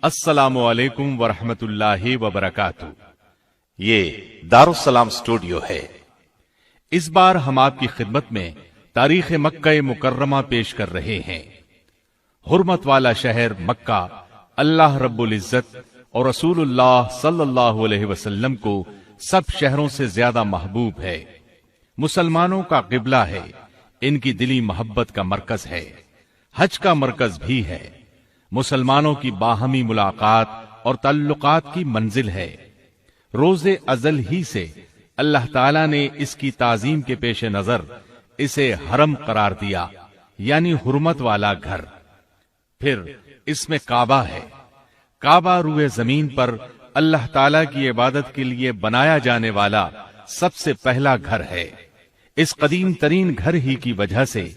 السلام علیکم ورحمۃ اللہ وبرکاتہ۔ یہ دارالسلام اسٹوڈیو ہے۔ اس بار ہم آپ کی خدمت میں تاریخ مکہ مکرمہ پیش کر رہے ہیں۔ حرمت والا شہر مکہ اللہ رب العزت اور رسول اللہ صلی اللہ علیہ وسلم کو سب شہروں سے زیادہ محبوب ہے۔ مسلمانوں کا قبلہ ہے، ان کی دلی محبت کا مرکز ہے، حج کا مرکز بھی ہے، مسلمانوں کی باہمی ملاقات اور تعلقات کی منزل ہے۔ روز ازل ہی سے اللہ تعالیٰ نے اس کی تعظیم کے پیش نظر اسے حرم قرار دیا، یعنی حرمت والا گھر۔ پھر اس میں کعبہ ہے۔ کعبہ روئے زمین پر اللہ تعالیٰ کی عبادت کے لیے بنایا جانے والا سب سے پہلا گھر ہے۔ اس قدیم ترین گھر ہی کی وجہ سے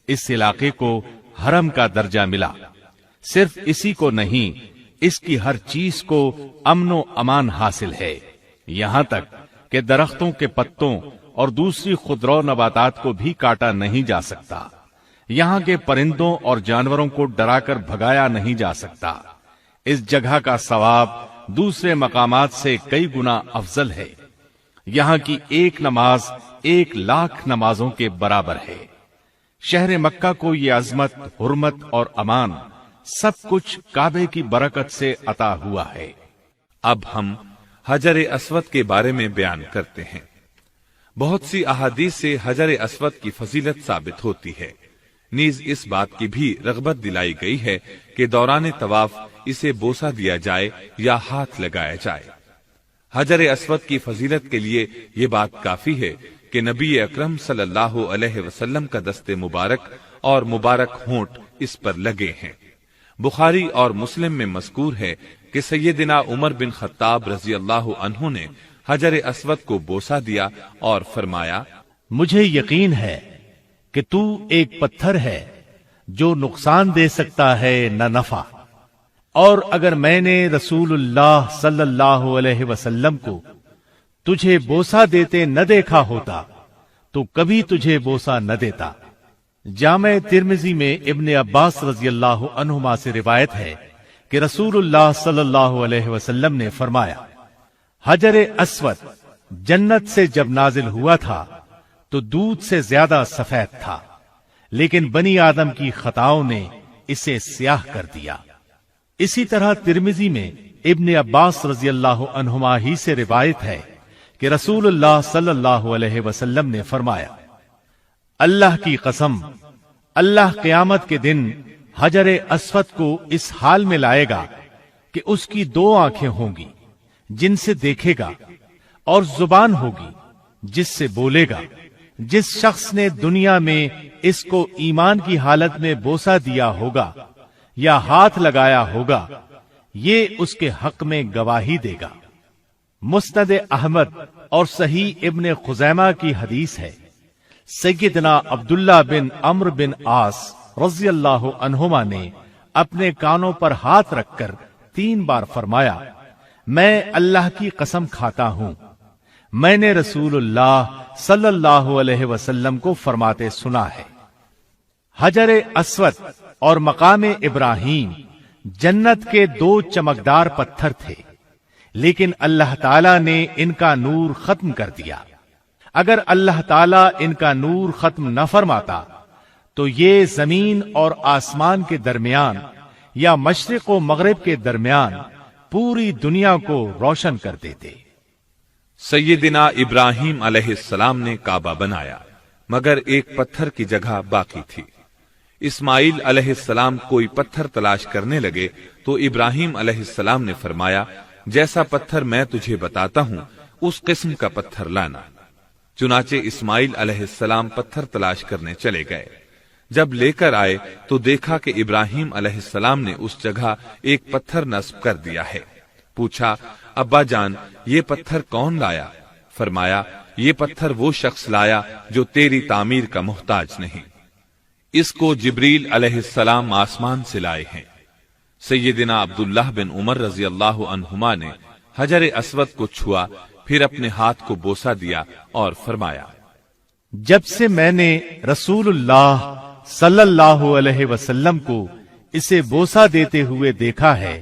اس علاقے کو حرم کا درجہ ملا۔ صرف اسی کو نہیں، اس کی ہر چیز کو امن و امان حاصل ہے، یہاں تک کہ درختوں کے پتوں اور دوسری خضرو نباتات کو بھی کاٹا نہیں جا سکتا۔ یہاں کے پرندوں اور جانوروں کو ڈرا کر بھگایا نہیں جا سکتا۔ اس جگہ کا ثواب دوسرے مقامات سے کئی گنا افضل ہے۔ یہاں کی ایک نماز 1,00,000 نمازوں کے برابر ہے۔ شہر مکہ کو یہ عظمت، حرمت اور امان سب کچھ کعبے کی برکت سے عطا ہوا ہے۔ اب ہم حجر اسود کے بارے میں بیان کرتے ہیں۔ بہت سی احادیث سے حجر اسود کی فضیلت ثابت ہوتی ہے، نیز اس بات کی بھی رغبت دلائی گئی ہے کہ دوران طواف اسے بوسہ دیا جائے یا ہاتھ لگایا جائے۔ حجر اسود کی فضیلت کے لیے یہ بات کافی ہے کہ نبی اکرم صلی اللہ علیہ وسلم کا دست مبارک اور مبارک ہونٹ اس پر لگے ہیں۔ بخاری اور مسلم میں مذکور ہے کہ سیدنا عمر بن خطاب رضی اللہ عنہ نے حجر اسود کو بوسہ دیا اور فرمایا، مجھے یقین ہے کہ تو ایک پتھر ہے جو نقصان دے سکتا ہے نہ نفع، اور اگر میں نے رسول اللہ صلی اللہ علیہ وسلم کو تجھے بوسہ دیتے نہ دیکھا ہوتا تو کبھی تجھے بوسہ نہ دیتا۔ جامع ترمذی میں ابن عباس رضی اللہ عنہما سے روایت ہے کہ رسول اللہ صلی اللہ علیہ وسلم نے فرمایا، حجر اسود جنت سے جب نازل ہوا تھا تو دودھ سے زیادہ سفید تھا، لیکن بنی آدم کی خطاؤں نے اسے سیاہ کر دیا۔ اسی طرح ترمذی میں ابن عباس رضی اللہ عنہما ہی سے روایت ہے کہ رسول اللہ صلی اللہ علیہ وسلم نے فرمایا، اللہ کی قسم، اللہ قیامت کے دن حجر اسود کو اس حال میں لائے گا کہ اس کی 2 آنکھیں ہوں گی جن سے دیکھے گا، اور زبان ہوگی جس سے بولے گا۔ جس شخص نے دنیا میں اس کو ایمان کی حالت میں بوسہ دیا ہوگا یا ہاتھ لگایا ہوگا، یہ اس کے حق میں گواہی دے گا۔ مسند احمد اور صحیح ابن خزیمہ کی حدیث ہے، سیدنا عبداللہ بن عمرو بن عاص رضی اللہ عنہما نے اپنے کانوں پر ہاتھ رکھ کر 3 بار فرمایا، میں اللہ کی قسم کھاتا ہوں، میں نے رسول اللہ صلی اللہ علیہ وسلم کو فرماتے سنا ہے۔ حجر اسود اور مقام ابراہیم جنت کے 2 چمکدار پتھر تھے، لیکن اللہ تعالیٰ نے ان کا نور ختم کر دیا۔ اگر اللہ تعالیٰ ان کا نور ختم نہ فرماتا تو یہ زمین اور آسمان کے درمیان یا مشرق و مغرب کے درمیان پوری دنیا کو روشن کر دیتے۔ سیدنا ابراہیم علیہ السلام نے کعبہ بنایا، مگر ایک پتھر کی جگہ باقی تھی۔ اسماعیل علیہ السلام کوئی پتھر تلاش کرنے لگے تو ابراہیم علیہ السلام نے فرمایا، جیسا پتھر میں تجھے بتاتا ہوں اس قسم کا پتھر لانا۔ چنانچہ اسماعیل علیہ السلام پتھر تلاش کرنے چلے گئے۔ جب لے کر آئے تو دیکھا کہ ابراہیم علیہ السلام نے اس جگہ ایک پتھر نصب کر دیا ہے۔ پوچھا، ابا جان یہ پتھر کون لایا؟ فرمایا، یہ پتھر وہ شخص لایا جو تیری تعمیر کا محتاج نہیں، اس کو جبریل علیہ السلام آسمان سے لائے ہیں۔ سیدنا عبداللہ بن عمر رضی اللہ عنہما نے حجر اسود کو چھوا، پھر اپنے ہاتھ کو بوسہ دیا اور فرمایا، جب سے میں نے رسول اللہ صلی اللہ علیہ وسلم کو اسے بوسہ دیتے ہوئے دیکھا ہے،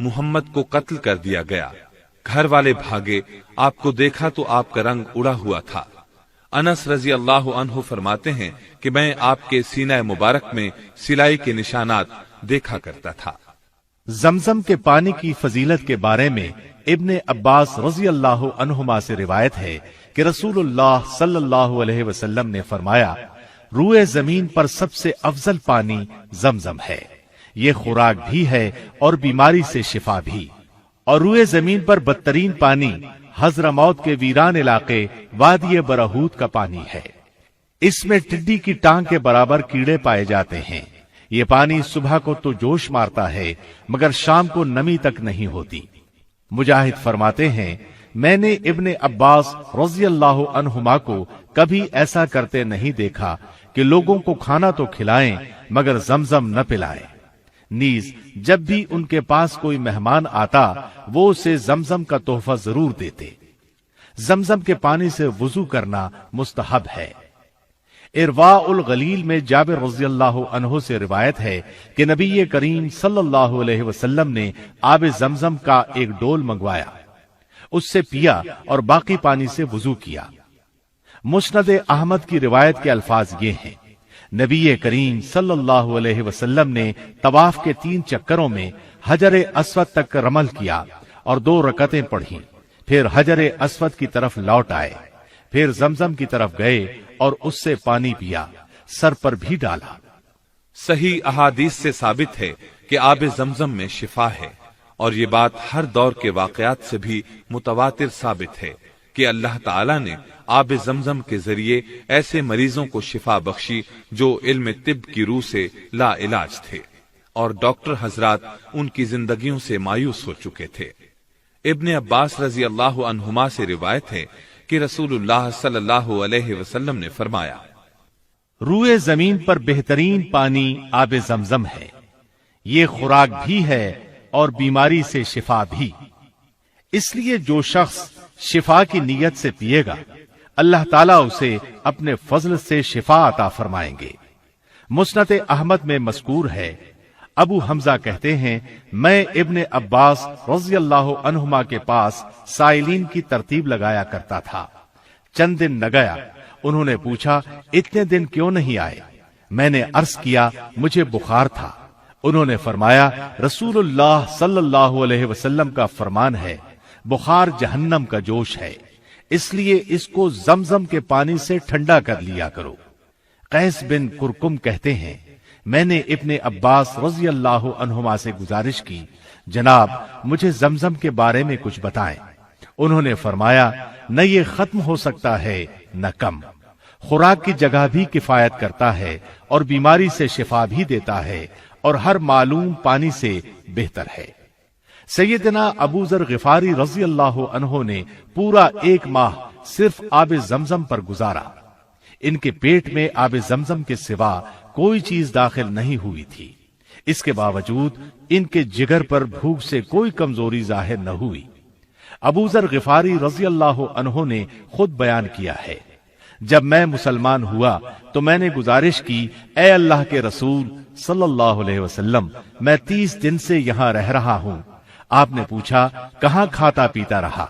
محمد کو قتل کر دیا گیا۔ گھر والے بھاگے، آپ کو دیکھا تو آپ کا رنگ اڑا ہوا تھا۔ انس رضی اللہ عنہ فرماتے ہیں کہ میں آپ کے سینہ مبارک میں سلائی کے نشانات دیکھا کرتا تھا۔ زمزم کے پانی کی فضیلت کے بارے میں ابن عباس رضی اللہ عنہما سے روایت ہے کہ رسول اللہ صلی اللہ علیہ وسلم نے فرمایا، روئے زمین پر سب سے افضل پانی زمزم ہے، یہ خوراک بھی ہے اور بیماری سے شفا بھی، اور روئے زمین پر بدترین پانی حضرموت کے ویران علاقے وادی برہوت کا پانی ہے، اس میں ٹڈی کی ٹانگ کے برابر کیڑے پائے جاتے ہیں، یہ پانی صبح کو تو جوش مارتا ہے مگر شام کو نمی تک نہیں ہوتی۔ مجاہد فرماتے ہیں، میں نے ابن عباس رضی اللہ عنہما کو کبھی ایسا کرتے نہیں دیکھا کہ لوگوں کو کھانا تو کھلائیں مگر زمزم نہ پلائیں۔ نیز جب بھی ان کے پاس کوئی مہمان آتا وہ اسے زمزم کا تحفہ ضرور دیتے۔ زمزم کے پانی سے وضو کرنا مستحب ہے۔ ارواء الغلیل میں جابر رضی اللہ عنہ سے روایت ہے کہ نبی کریم صلی اللہ علیہ وسلم نے آب زمزم کا ایک ڈول منگوایا، اس سے پیا اور باقی پانی سے وضو کیا۔ مسند احمد کی روایت کے الفاظ یہ ہیں، نبی کریم صلی اللہ علیہ وسلم نے طواف کے 3 چکروں میں حجر اسود تک رمل کیا اور 2 رکعتیں پڑھیں، پھر حجر اسود کی طرف لوٹ آئے، پھر زمزم کی طرف گئے اور اس سے پانی پیا، سر پر بھی ڈالا۔ صحیح احادیث سے ثابت ہے کہ آب زمزم میں شفا ہے، اور یہ بات ہر دور کے واقعات سے بھی متواتر ثابت ہے کہ اللہ تعالیٰ نے آب زمزم کے ذریعے ایسے مریضوں کو شفا بخشی جو علم طب کی روح سے لا علاج تھے، اور ڈاکٹر حضرات ان کی زندگیوں سے مایوس ہو چکے تھے۔ ابن عباس رضی اللہ عنہما سے روایت ہے کہ رسول اللہ صلی اللہ علیہ وسلم نے فرمایا، روئے زمین پر بہترین پانی آب زمزم ہے، یہ خوراک بھی ہے اور بیماری سے شفا بھی، اس لیے جو شخص شفا کی نیت سے پیے گا اللہ تعالیٰ اسے اپنے فضل سے شفا عطا فرمائیں گے۔ مسند احمد میں مذکور ہے، ابو حمزہ کہتے ہیں، میں ابن عباس رضی اللہ عنہما کے پاس سائلین کی ترتیب لگایا کرتا تھا، چند دن نہ گیا، انہوں نے پوچھا اتنے دن کیوں نہیں آئے؟ میں نے عرض کیا مجھے بخار تھا، انہوں نے فرمایا رسول اللہ صلی اللہ علیہ وسلم کا فرمان ہے، بخار جہنم کا جوش ہے، اس لیے اس کو زمزم کے پانی سے ٹھنڈا کر لیا کرو۔ قیس بن کرکم کہتے ہیں، میں نے ابن عباس رضی اللہ عنہما سے گزارش کی، جناب مجھے زمزم کے بارے میں کچھ بتائیں۔ انہوں نے فرمایا نہ یہ ختم ہو سکتا ہے نہ کم، خوراک کی جگہ بھی کفایت کرتا ہے اور بیماری سے شفا بھی دیتا ہے اور ہر معلوم پانی سے بہتر ہے۔ سیدنا ابو ذر غفاری رضی اللہ عنہ نے پورا 1 ماہ صرف آب زمزم پر گزارا، ان کے پیٹ میں آب زمزم کے سوا کوئی چیز داخل نہیں ہوئی تھی، اس کے باوجود ان کے جگر پر بھوک سے کوئی کمزوری ظاہر نہ ہوئی۔ ابو ذر غفاری رضی اللہ عنہ نے خود بیان کیا ہے، جب میں مسلمان ہوا تو میں نے گزارش کی، اے اللہ کے رسول صلی اللہ علیہ وسلم، میں 30 دن سے یہاں رہ رہا ہوں۔ آپ نے پوچھا کہاں کھاتا پیتا رہا؟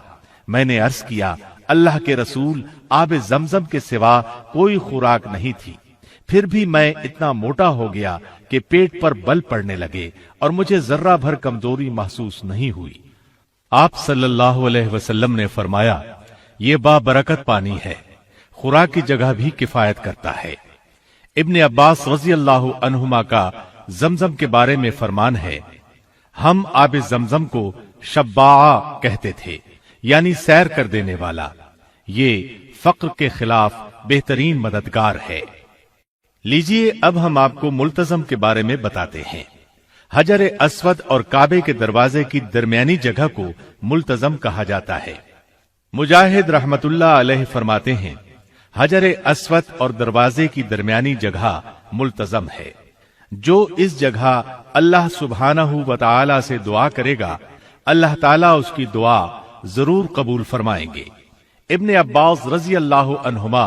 میں نے عرض کیا اللہ کے رسول، آب زمزم کے سوا کوئی خوراک نہیں تھی، پھر بھی میں اتنا موٹا ہو گیا کہ پیٹ پر بل پڑنے لگے اور مجھے ذرہ بھر کمزوری محسوس نہیں ہوئی۔ آپ صلی اللہ علیہ وسلم نے فرمایا یہ بابرکت پانی ہے، خوراک کی جگہ بھی کفایت کرتا ہے۔ ابن عباس رضی اللہ عنہما کا زمزم کے بارے میں فرمان ہے، ہم آب زمزم کو شباع کہتے تھے، یعنی سیر کر دینے والا، یہ فقر کے خلاف بہترین مددگار ہے۔ لیجئے اب ہم آپ کو ملتزم کے بارے میں بتاتے ہیں۔ حجر اسود اور کعبے کے دروازے کی درمیانی جگہ کو ملتزم کہا جاتا ہے۔ مجاہد رحمت اللہ علیہ فرماتے ہیں، حجر اسود اور دروازے کی درمیانی جگہ ملتزم ہے، جو اس جگہ اللہ سبحانہ و تعالی سے دعا کرے گا اللہ تعالیٰ اس کی دعا ضرور قبول فرمائیں گے۔ ابن عباس رضی اللہ عنہما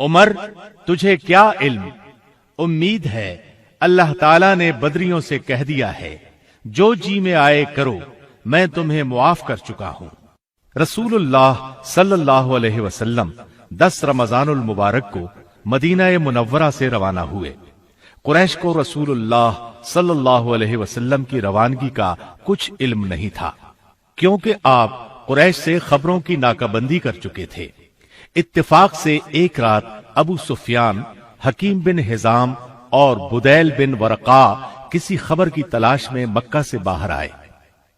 عمر تجھے کیا علم، امید ہے اللہ تعالیٰ نے بدریوں سے کہہ دیا ہے جو جی میں آئے کرو، میں تمہیں معاف کر چکا ہوں۔ رسول اللہ صلی اللہ علیہ وسلم 10 رمضان المبارک کو مدینہ منورہ سے روانہ ہوئے۔ قریش کو رسول اللہ صلی اللہ علیہ وسلم کی روانگی کا کچھ علم نہیں تھا، کیونکہ آپ قریش سے خبروں کی ناکہ بندی کر چکے تھے۔ اتفاق سے ایک رات ابو سفیان، حکیم بن حزام اور بدیل بن ورقا کسی خبر کی تلاش میں مکہ سے باہر آئے۔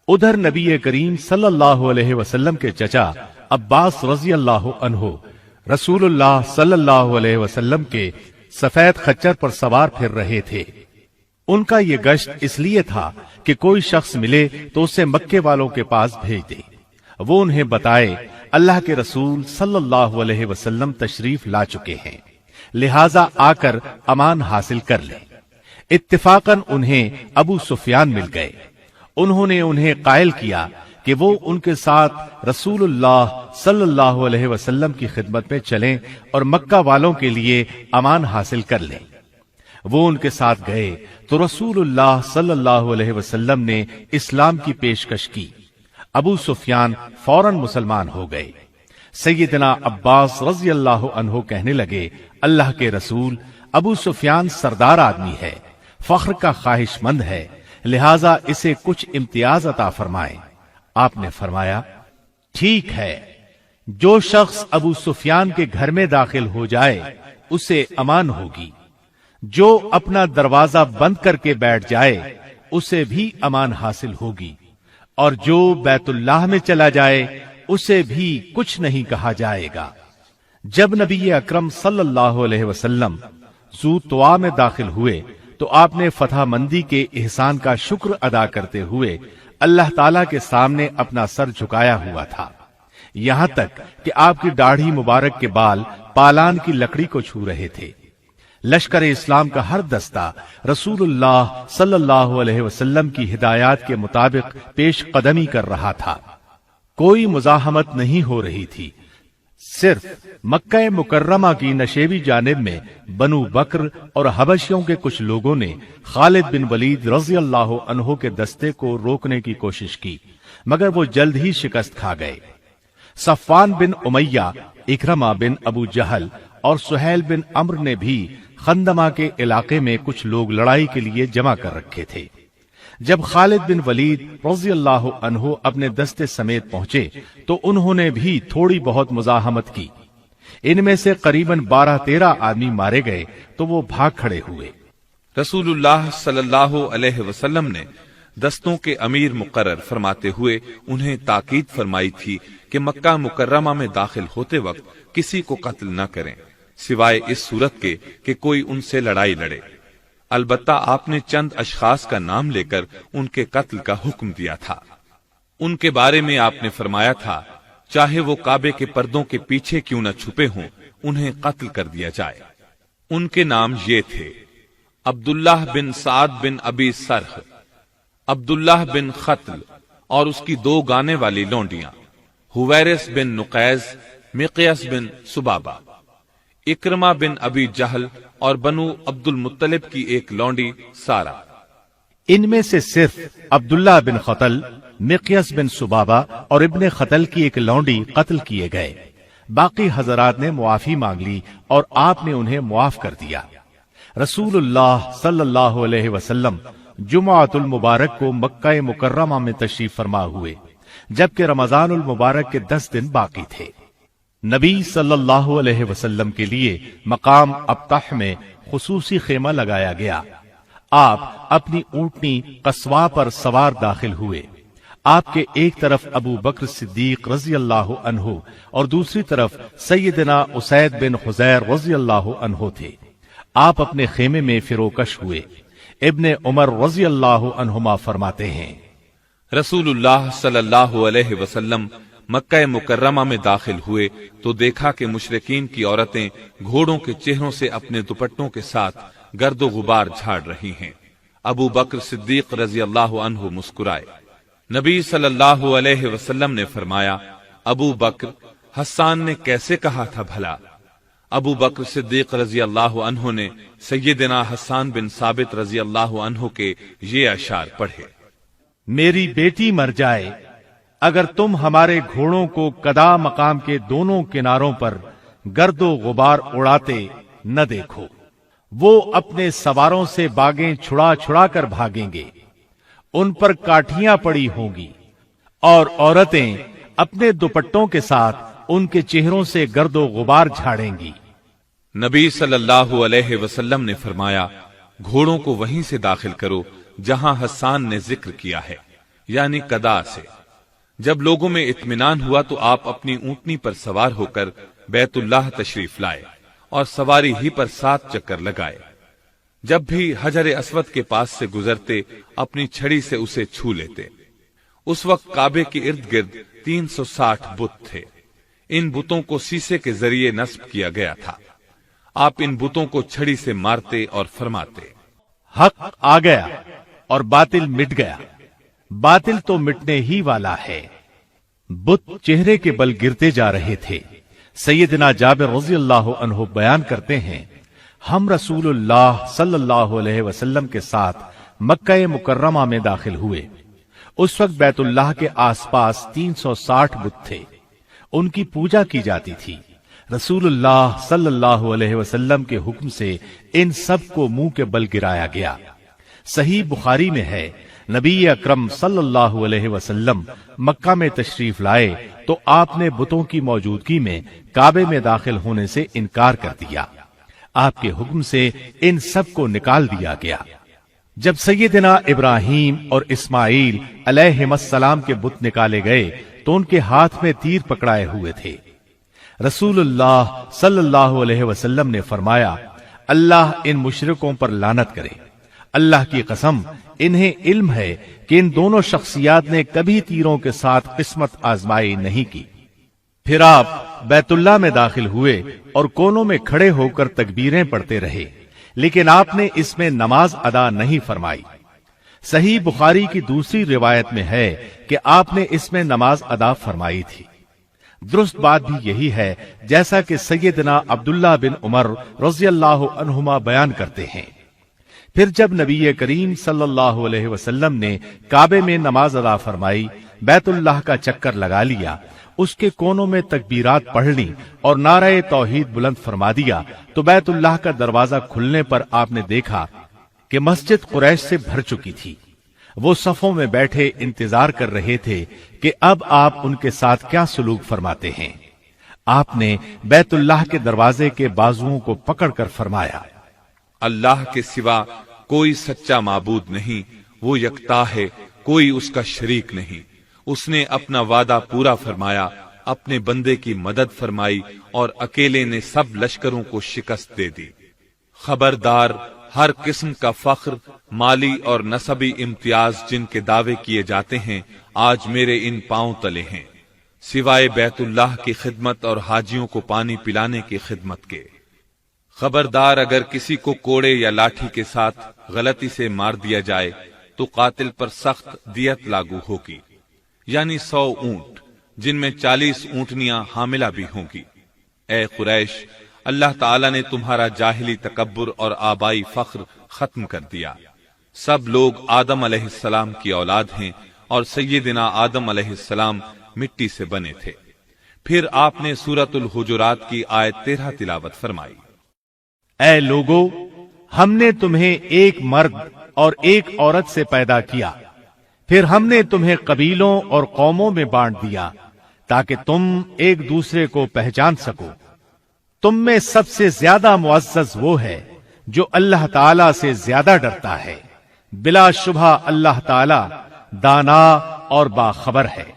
ادھر نبی کریم صلی اللہ علیہ وسلم کے چچا عباس رضی اللہ عنہ رسول اللہ صلی اللہ علیہ وسلم کے سفید خچر پر سوار پھر رہے تھے۔ ان کا یہ گشت اس لیے تھا کہ کوئی شخص ملے تو اسے مکے والوں کے پاس بھیج دے، وہ انہیں بتائے اللہ کے رسول صلی اللہ علیہ وسلم تشریف لا چکے ہیں، لہذا آ کر امان حاصل کر لیں۔ اتفاقاً انہیں ابو سفیان مل گئے۔ انہوں نے انہیں قائل کیا کہ وہ ان کے ساتھ رسول اللہ صلی اللہ علیہ وسلم کی خدمت میں چلیں اور مکہ والوں کے لیے امان حاصل کر لیں۔ وہ ان کے ساتھ گئے تو رسول اللہ صلی اللہ علیہ وسلم نے اسلام کی پیشکش کی۔ ابو سفیان فوراً مسلمان ہو گئے۔ سیدنا عباس رضی اللہ عنہ کہنے لگے، اللہ کے رسول، ابو سفیان سردار آدمی ہے، فخر کا خواہش مند ہے، لہذا اسے کچھ امتیاز عطا فرمائیں۔ آپ نے فرمایا، ٹھیک ہے، جو شخص ابو سفیان کے گھر میں داخل ہو جائے اسے امان ہوگی، جو اپنا دروازہ بند کر کے بیٹھ جائے اسے بھی امان حاصل ہوگی، اور جو بیت اللہ میں چلا جائے اسے بھی کچھ نہیں کہا جائے گا۔ جب نبی اکرم صلی اللہ علیہ وسلم ذو طوا میں داخل ہوئے تو آپ نے فتح مندی کے احسان کا شکر ادا کرتے ہوئے اللہ تعالیٰ کے سامنے اپنا سر جھکایا ہوا تھا، یہاں تک کہ آپ کی داڑھی مبارک کے بال پالان کی لکڑی کو چھو رہے تھے۔ لشکر اسلام کا ہر دستہ رسول اللہ صلی اللہ علیہ وسلم کی ہدایات کے مطابق پیش قدمی کر رہا تھا، کوئی مزاحمت نہیں ہو رہی تھی۔ صرف مکہ مکرمہ کی نشیبی جانب میں بنو بکر اور حبشیوں کے کچھ لوگوں نے خالد بن ولید رضی اللہ عنہ کے دستے کو روکنے کی کوشش کی، مگر وہ جلد ہی شکست کھا گئے۔ صفوان بن امیہ، اکرمہ بن ابو جہل اور سہیل بن عمرو نے بھی خندمہ کے علاقے میں کچھ لوگ لڑائی کے لیے جمع کر رکھے تھے۔ جب خالد بن ولید رضی اللہ عنہ اپنے دستے سمیت پہنچے تو انہوں نے بھی تھوڑی بہت مزاحمت کی۔ ان میں سے قریباً 12-13 آدمی مارے گئے تو وہ بھاگ کھڑے ہوئے۔ رسول اللہ صلی اللہ علیہ وسلم نے دستوں کے امیر مقرر فرماتے ہوئے انہیں تاکید فرمائی تھی کہ مکہ مکرمہ میں داخل ہوتے وقت کسی کو قتل نہ کریں سوائے اس صورت کے کہ کوئی ان سے لڑائی لڑے۔ البتہ آپ نے چند اشخاص کا نام لے کر ان کے قتل کا حکم دیا تھا۔ ان کے بارے میں آپ نے فرمایا تھا چاہے وہ کعبے کے پردوں کے پیچھے کیوں نہ چھپے ہوں انہیں قتل کر دیا جائے۔ ان کے نام یہ تھے: عبداللہ بن سعد بن ابی سرح، عبداللہ بن قتل اور اس کی 2 گانے والی لونڈیاں، حویرث بن نقیز، مقیاس بن سبابہ، اکرمہ بن ابی جہل اور بنو عبد المطلب کی ایک لونڈی سارا۔ ان میں سے صرف عبداللہ بن قتل، مقیاس بن سبابہ اور ابن قتل کی ایک لونڈی قتل کیے گئے۔ باقی حضرات نے معافی مانگ لی اور آپ نے انہیں معاف کر دیا۔ رسول اللہ صلی اللہ علیہ وسلم جمعۃ المبارک کو مکہ مکرمہ میں تشریف فرما ہوئے، جبکہ رمضان المبارک کے 10 دن باقی تھے۔ نبی صلی اللہ علیہ وسلم کے لیے مقام ابطح میں خصوصی خیمہ لگایا گیا۔ آپ اپنی اونٹنی قصواء پر سوار داخل ہوئے۔ آپ کے ایک طرف ابو بکر صدیق رضی اللہ عنہ اور دوسری طرف سیدنا اسید بن حضیر رضی اللہ عنہ تھے۔ آپ اپنے خیمے میں فروکش ہوئے۔ ابن عمر رضی اللہ عنہما فرماتے ہیں، رسول اللہ صلی اللہ علیہ وسلم مکہ مکرمہ میں داخل ہوئے تو دیکھا کہ مشرکین کی عورتیں گھوڑوں کے چہروں سے اپنے دوپٹوں کے ساتھ گرد و غبار جھاڑ رہی ہیں۔ ابو بکر صدیق رضی اللہ عنہ مسکرائے۔ نبی صلی اللہ علیہ وسلم نے فرمایا، ابو بکر، حسان نے کیسے کہا تھا بھلا؟ ابو بکر صدیق رضی اللہ عنہ نے سیدنا حسان بن ثابت رضی اللہ عنہ کے یہ اشعار پڑھے: میری بیٹی مر جائے اگر تم ہمارے گھوڑوں کو کدا مقام کے دونوں کناروں پر گرد و غبار اڑاتے نہ دیکھو، وہ اپنے سواروں سے باغیں چھڑا چھڑا کر بھاگیں گے، ان پر کاٹھیاں پڑی ہوں گی، اور عورتیں اپنے دوپٹوں کے ساتھ ان کے چہروں سے گرد و غبار جھاڑیں گی۔ نبی صلی اللہ علیہ وسلم نے فرمایا، گھوڑوں کو وہیں سے داخل کرو جہاں حسان نے ذکر کیا ہے، یعنی کدا سے۔ جب لوگوں میں اطمینان ہوا تو آپ اپنی اونٹنی پر سوار ہو کر بیت اللہ تشریف لائے اور سواری ہی پر 7 چکر لگائے۔ جب بھی حجر اسود کے پاس سے گزرتے اپنی چھڑی سے اسے چھو لیتے۔ اس وقت کعبے کے ارد گرد 360 بت تھے۔ ان بتوں کو سیسے کے ذریعے نصب کیا گیا تھا۔ آپ ان بتوں کو چھڑی سے مارتے اور فرماتے: حق آ گیا اور باطل مٹ گیا، باطل تو مٹنے ہی والا ہے۔ بت چہرے کے بل گرتے جا رہے تھے۔ سیدنا جابر رضی اللہ عنہ بیان کرتے ہیں، ہم رسول اللہ صلی اللہ علیہ وسلم کے ساتھ مکہ مکرمہ میں داخل ہوئے۔ اس وقت بیت اللہ کے آس پاس 360 بت تھے، ان کی پوجا کی جاتی تھی۔ رسول اللہ صلی اللہ علیہ وسلم کے حکم سے ان سب کو منہ کے بل گرایا گیا۔ صحیح بخاری میں ہے، نبی اکرم صلی اللہ علیہ وسلم مکہ میں تشریف لائے تو آپ نے بتوں کی موجودگی میں کعبے میں داخل ہونے سے انکار کر دیا۔ آپ کے حکم سے ان سب کو نکال دیا گیا۔ جب سیدنا ابراہیم اور اسماعیل علیہم السلام کے بت نکالے گئے تو ان کے ہاتھ میں تیر پکڑائے ہوئے تھے۔ رسول اللہ صلی اللہ علیہ وسلم نے فرمایا، اللہ ان مشرکوں پر لعنت کرے۔ اللہ کی قسم، انہیں علم ہے کہ ان دونوں شخصیات نے کبھی تیروں کے ساتھ قسمت آزمائی نہیں کی۔ پھر آپ بیت اللہ میں داخل ہوئے اور کونوں میں کھڑے ہو کر تکبیریں پڑھتے رہے، لیکن آپ نے اس میں نماز ادا نہیں فرمائی۔ صحیح بخاری کی دوسری روایت میں ہے کہ آپ نے اس میں نماز ادا فرمائی تھی۔ درست بات بھی یہی ہے جیسا کہ سیدنا عبداللہ بن عمر رضی اللہ عنہما بیان کرتے ہیں۔ پھر جب نبی کریم صلی اللہ علیہ وسلم نے کعبے میں نماز ادا فرمائی، بیت اللہ کا چکر لگا لیا، اس کے کونوں میں تکبیرات پڑھ لی اور نعرہ توحید بلند فرما دیا تو بیت اللہ کا دروازہ کھلنے پر آپ نے دیکھا کہ مسجد قریش سے بھر چکی تھی۔ وہ صفوں میں بیٹھے انتظار کر رہے تھے کہ اب آپ ان کے ساتھ کیا سلوک فرماتے ہیں۔ آپ نے بیت اللہ کے دروازے کے بازوؤں کو پکڑ کر فرمایا، اللہ کے سوا کوئی سچا معبود نہیں، وہ یکتا ہے، کوئی اس کا شریک نہیں۔ اس نے اپنا وعدہ پورا فرمایا، اپنے بندے کی مدد فرمائی اور اکیلے نے سب لشکروں کو شکست دے دی۔ خبردار، ہر قسم کا فخر، مالی اور نسبی امتیاز جن کے دعوے کیے جاتے ہیں آج میرے ان پاؤں تلے ہیں، سوائے بیت اللہ کی خدمت اور حاجیوں کو پانی پلانے کی خدمت کے۔ خبردار، اگر کسی کو کوڑے یا لاٹھی کے ساتھ غلطی سے مار دیا جائے تو قاتل پر سخت دیت لاگو ہوگی، یعنی 100 اونٹ، جن میں 40 اونٹنیاں حاملہ بھی ہوں گی۔ اے قریش، اللہ تعالیٰ نے تمہارا جاہلی تکبر اور آبائی فخر ختم کر دیا۔ سب لوگ آدم علیہ السلام کی اولاد ہیں اور سیدنا آدم علیہ السلام مٹی سے بنے تھے۔ پھر آپ نے سورۃ الحجرات کی آیت 13 تلاوت فرمائی، اے لوگو، ہم نے تمہیں ایک مرد اور ایک عورت سے پیدا کیا، پھر ہم نے تمہیں قبیلوں اور قوموں میں بانٹ دیا تاکہ تم ایک دوسرے کو پہچان سکو۔ تم میں سب سے زیادہ معزز وہ ہے جو اللہ تعالی سے زیادہ ڈرتا ہے، بلا شبہ اللہ تعالی دانا اور باخبر ہے۔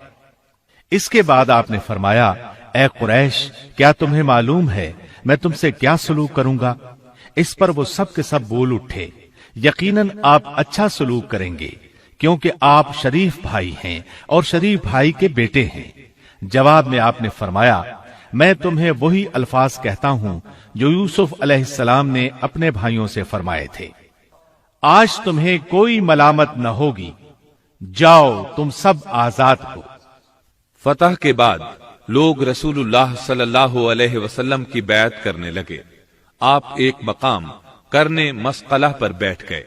اس کے بعد آپ نے فرمایا، اے قریش، کیا تمہیں معلوم ہے میں تم سے کیا سلوک کروں گا؟ اس پر وہ سب کے سب بول اٹھے، یقیناً آپ اچھا سلوک کریں گے، کیونکہ آپ شریف بھائی ہیں اور شریف بھائی کے بیٹے ہیں۔ جواب میں آپ نے فرمایا، میں تمہیں وہی الفاظ کہتا ہوں جو یوسف علیہ السلام نے اپنے بھائیوں سے فرمائے تھے، آج تمہیں کوئی ملامت نہ ہوگی، جاؤ تم سب آزاد ہو۔ فتح کے بعد لوگ رسول اللہ صلی اللہ علیہ وسلم کی بیعت کرنے لگے۔ آپ ایک مقام کرنے مسقلہ پر بیٹھ گئے۔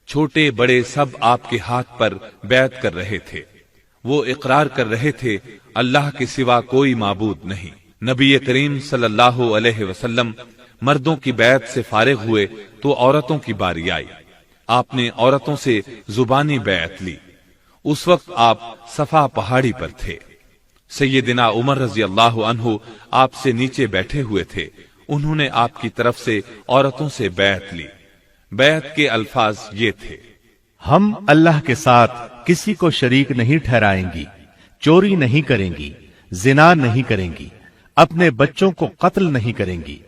چھوٹے بڑے سب آپ کے ہاتھ پر بیعت کر رہے تھے۔ وہ اقرار کر رہے تھے اللہ کے سوا کوئی معبود نہیں۔ نبی کریم صلی اللہ علیہ وسلم مردوں کی بیعت سے فارغ ہوئے تو عورتوں کی باری آئی۔ آپ نے عورتوں سے زبانی بیعت لی۔ اس وقت آپ صفا پہاڑی پر تھے۔ سیدنا عمر رضی اللہ عنہ آپ سے نیچے بیٹھے ہوئے تھے۔ انہوں نے آپ کی طرف سے عورتوں سے بیعت لی۔ بیعت کے الفاظ یہ تھے: ہم اللہ کے ساتھ کسی کو شریک نہیں ٹھہرائیں گی، چوری نہیں کریں گی، زنا نہیں کریں گی، اپنے بچوں کو قتل نہیں کریں گی،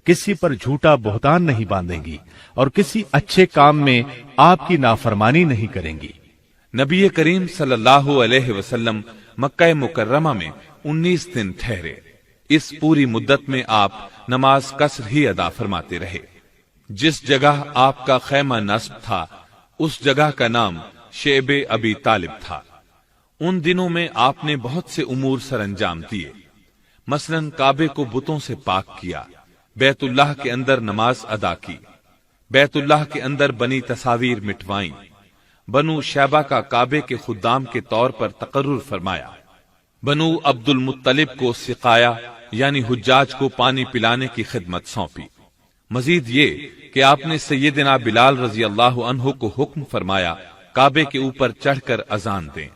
کسی پر جھوٹا بہتان نہیں باندھیں گی، اور کسی اچھے کام میں آپ کی نافرمانی نہیں کریں گی۔ نبی کریم صلی اللہ علیہ وسلم مکہ مکرمہ میں 19 دن ٹھہرے۔ اس پوری مدت میں آپ نماز قصر ہی ادا فرماتے رہے۔ جس جگہ آپ کا خیمہ نصب تھا اس جگہ کا نام شعب ابی طالب تھا۔ ان دنوں میں آپ نے بہت سے امور سر انجام دیے، مثلا کعبے کو بتوں سے پاک کیا، بیت اللہ کے اندر نماز ادا کی، بیت اللہ کے اندر بنی تصاویر مٹوائیں، بنو شیبہ کا کعبے کے خدام کے طور پر تقرر فرمایا، بنو عبد المطلب کو سقایا یعنی حجاج کو پانی پلانے کی خدمت سونپی۔ مزید یہ کہ آپ نے سیدنا بلال رضی اللہ عنہ کو حکم فرمایا کعبے کے اوپر چڑھ کر اذان دیں۔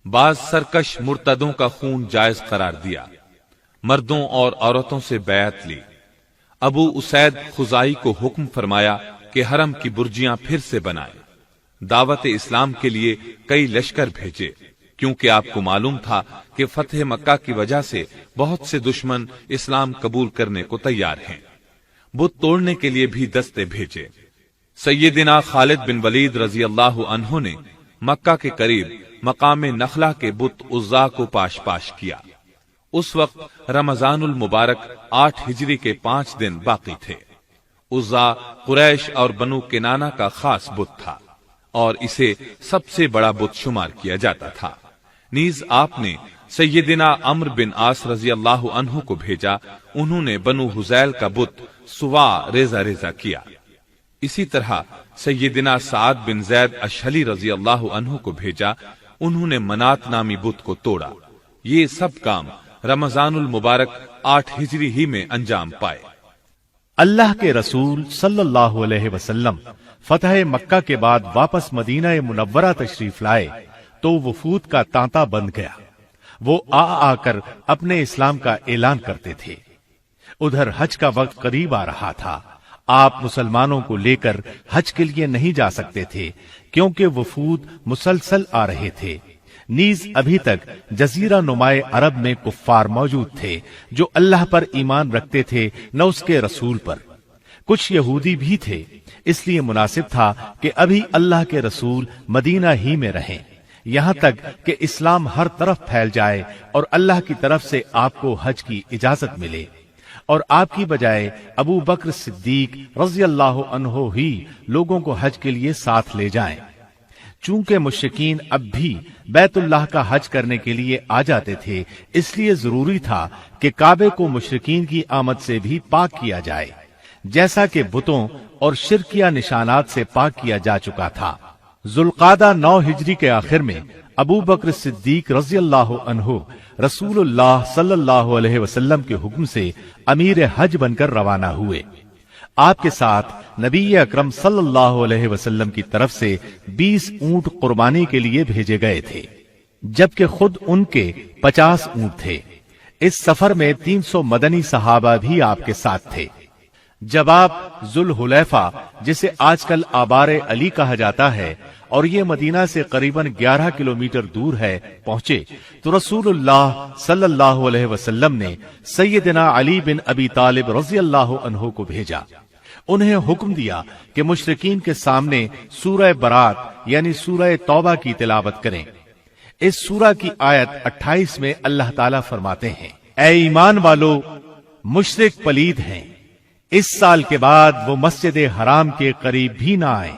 بعض سرکش مرتدوں کا خون جائز قرار دیا۔ مردوں اور عورتوں سے بیعت لی۔ ابو اسید خزائی کو حکم فرمایا کہ حرم کی برجیاں پھر سے بنائیں۔ دعوت اسلام کے لیے کئی لشکر بھیجے، کیونکہ آپ کو معلوم تھا کہ فتح مکہ کی وجہ سے بہت سے دشمن اسلام قبول کرنے کو تیار ہیں۔ بت توڑنے کے لیے بھی دستے بھیجے۔ سیدنا خالد بن ولید رضی اللہ عنہ نے مکہ کے قریب مقام نخلا کے بت عزا کو پاش پاش کیا۔ اس وقت رمضان المبارک 8 ہجری کے 5 دن باقی تھے۔ عزا قریش اور بنو کنانہ کا خاص بت تھا اور اسے سب سے بڑا بت شمار کیا جاتا تھا۔ نیز آپ نے سیدنا عمرو بن عاص رضی اللہ عنہ کو بھیجا۔ انہوں نے بنو حذیل کا بت سوا ریزہ ریزہ کیا۔ اسی طرح سیدنا سعد بن زید اشہلی رضی اللہ عنہ کو بھیجا۔ انہوں نے منات نامی بت کو توڑا۔ یہ سب کام رمضان المبارک 8 ہجری ہی میں انجام پائے۔ اللہ کے رسول صلی اللہ علیہ وسلم فتح مکہ کے بعد واپس مدینہ منورہ تشریف لائے تو وفود کا تانتا بند گیا۔ وہ آ کر اپنے اسلام کا اعلان کرتے تھے۔ ادھر حج کا وقت قریب آ رہا تھا۔ آپ مسلمانوں کو لے کر حج کے لیے نہیں جا سکتے تھے کیونکہ وفود مسلسل آ رہے تھے۔ نیز ابھی تک جزیرہ نمائے عرب میں کفار موجود تھے جو اللہ پر ایمان رکھتے تھے نہ اس کے رسول پر۔ کچھ یہودی بھی تھے، اس لیے مناسب تھا کہ ابھی اللہ کے رسول مدینہ ہی میں رہیں، یہاں تک کہ اسلام ہر طرف پھیل جائے اور اللہ کی طرف سے آپ کو حج کی اجازت ملے، اور آپ کی بجائے ابو بکر صدیق رضی اللہ عنہ ہی لوگوں کو حج کے لیے ساتھ لے جائیں۔ چونکہ مشرکین اب بھی بیت اللہ کا حج کرنے کے لیے آ جاتے تھے، اس لیے ضروری تھا کہ کعبے کو مشرکین کی آمد سے بھی پاک کیا جائے، جیسا کہ بتوں اور شرکیہ نشانات سے پاک کیا جا چکا تھا۔ ذوالقعدہ 9 ہجری کے آخر میں ابو بکر صدیق رضی اللہ عنہ رسول اللہ صلی اللہ علیہ وسلم کے حکم سے امیر حج بن کر روانہ ہوئے۔ آپ کے ساتھ نبی اکرم صلی اللہ علیہ وسلم کی طرف سے 20 اونٹ قربانی کے لیے بھیجے گئے تھے، جبکہ خود ان کے 50 اونٹ تھے۔ اس سفر میں 300 مدنی صحابہ بھی آپ کے ساتھ تھے۔ جب آپ ذوالحلیفہ، جسے آج کل آبار علی کہا جاتا ہے اور یہ مدینہ سے قریباً 11 کلومیٹر دور ہے، پہنچے تو رسول اللہ صلی اللہ علیہ وسلم نے سیدنا علی بن ابی طالب رضی اللہ عنہ کو بھیجا۔ انہیں حکم دیا کہ مشرکین کے سامنے سورہ برات یعنی سورہ توبہ کی تلاوت کریں۔ اس سورہ کی آیت 28 میں اللہ تعالیٰ فرماتے ہیں: اے ایمان والو، مشرک پلید ہیں، اس سال کے بعد وہ مسجد حرام کے قریب بھی نہ آئیں،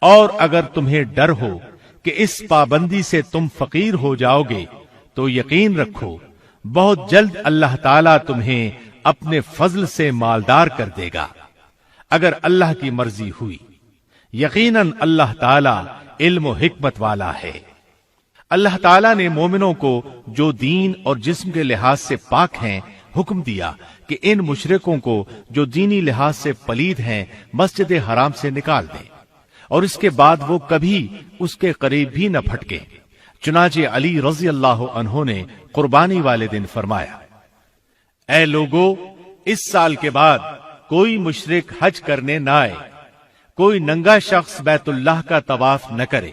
اور اگر تمہیں ڈر ہو کہ اس پابندی سے تم فقیر ہو جاؤ گے تو یقین رکھو بہت جلد اللہ تعالیٰ تمہیں اپنے فضل سے مالدار کر دے گا اگر اللہ کی مرضی ہوئی۔ یقیناً اللہ تعالیٰ علم و حکمت والا ہے۔ اللہ تعالیٰ نے مومنوں کو جو دین اور جسم کے لحاظ سے پاک ہیں حکم دیا کہ ان مشرکوں کو جو دینی لحاظ سے پلید ہیں مسجد حرام سے نکال دیں، اور اس کے بعد وہ کبھی اس کے قریب بھی نہ پھٹکے۔ چنانچہ علی رضی اللہ عنہ نے قربانی والے دن فرمایا، اے لوگو، اس سال کے بعد کوئی مشرک حج کرنے نہ آئے، کوئی ننگا شخص بیت اللہ کا طواف نہ کرے،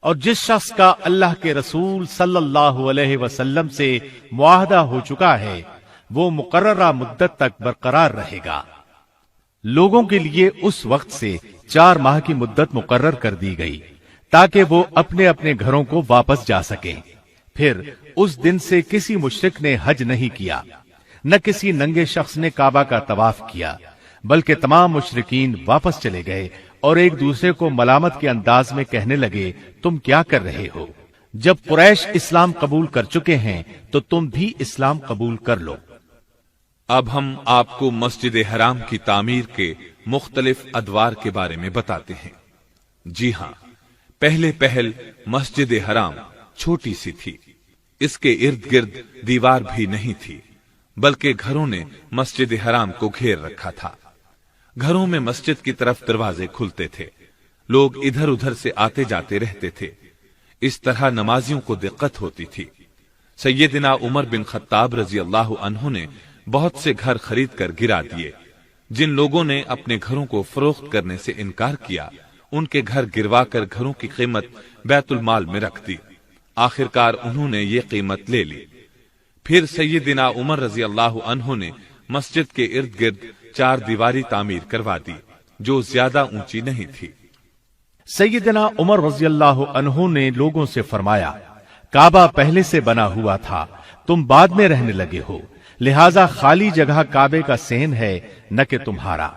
اور جس شخص کا اللہ کے رسول صلی اللہ علیہ وسلم سے معاہدہ ہو چکا ہے وہ مقررہ مدت تک برقرار رہے گا۔ لوگوں کے لیے اس وقت سے 4 ماہ کی مدت مقرر کر دی گئی تاکہ وہ اپنے اپنے گھروں کو واپس جا سکیں۔ پھر اس دن سے کسی مشرک نے حج نہیں کیا، نہ کسی ننگے شخص نے کعبہ کا طواف کیا، بلکہ تمام مشرکین واپس چلے گئے اور ایک دوسرے کو ملامت کے انداز میں کہنے لگے، تم کیا کر رہے ہو؟ جب قریش اسلام قبول کر چکے ہیں تو تم بھی اسلام قبول کر لو۔ اب ہم آپ کو مسجد حرام کی تعمیر کے مختلف ادوار کے بارے میں بتاتے ہیں۔ جی ہاں، پہل مسجد حرام چھوٹی سی تھی، اس کے ارد گرد دیوار بھی نہیں تھی، بلکہ گھروں نے مسجد حرام کو گھیر رکھا تھا۔ گھروں میں مسجد کی طرف دروازے کھلتے تھے، لوگ ادھر ادھر سے آتے جاتے رہتے تھے، اس طرح نمازیوں کو دقت ہوتی تھی۔ سیدنا عمر بن خطاب رضی اللہ عنہ نے بہت سے گھر خرید کر گرا دیے۔ جن لوگوں نے اپنے گھروں کو فروخت کرنے سے انکار کیا ان کے گھر گروا کر گھروں کی قیمت بیت المال میں رکھ دی۔ آخرکار انہوں نے یہ قیمت لے لی۔ پھر سیدنا عمر رضی اللہ عنہ نے مسجد کے ارد گرد 4 دیواری تعمیر کروا دی جو زیادہ اونچی نہیں تھی۔ سیدنا عمر رضی اللہ عنہ نے لوگوں سے فرمایا، کعبہ پہلے سے بنا ہوا تھا، تم بعد میں رہنے لگے ہو، لہذا خالی جگہ کعبے کا صحن ہے نہ کہ تمہارا۔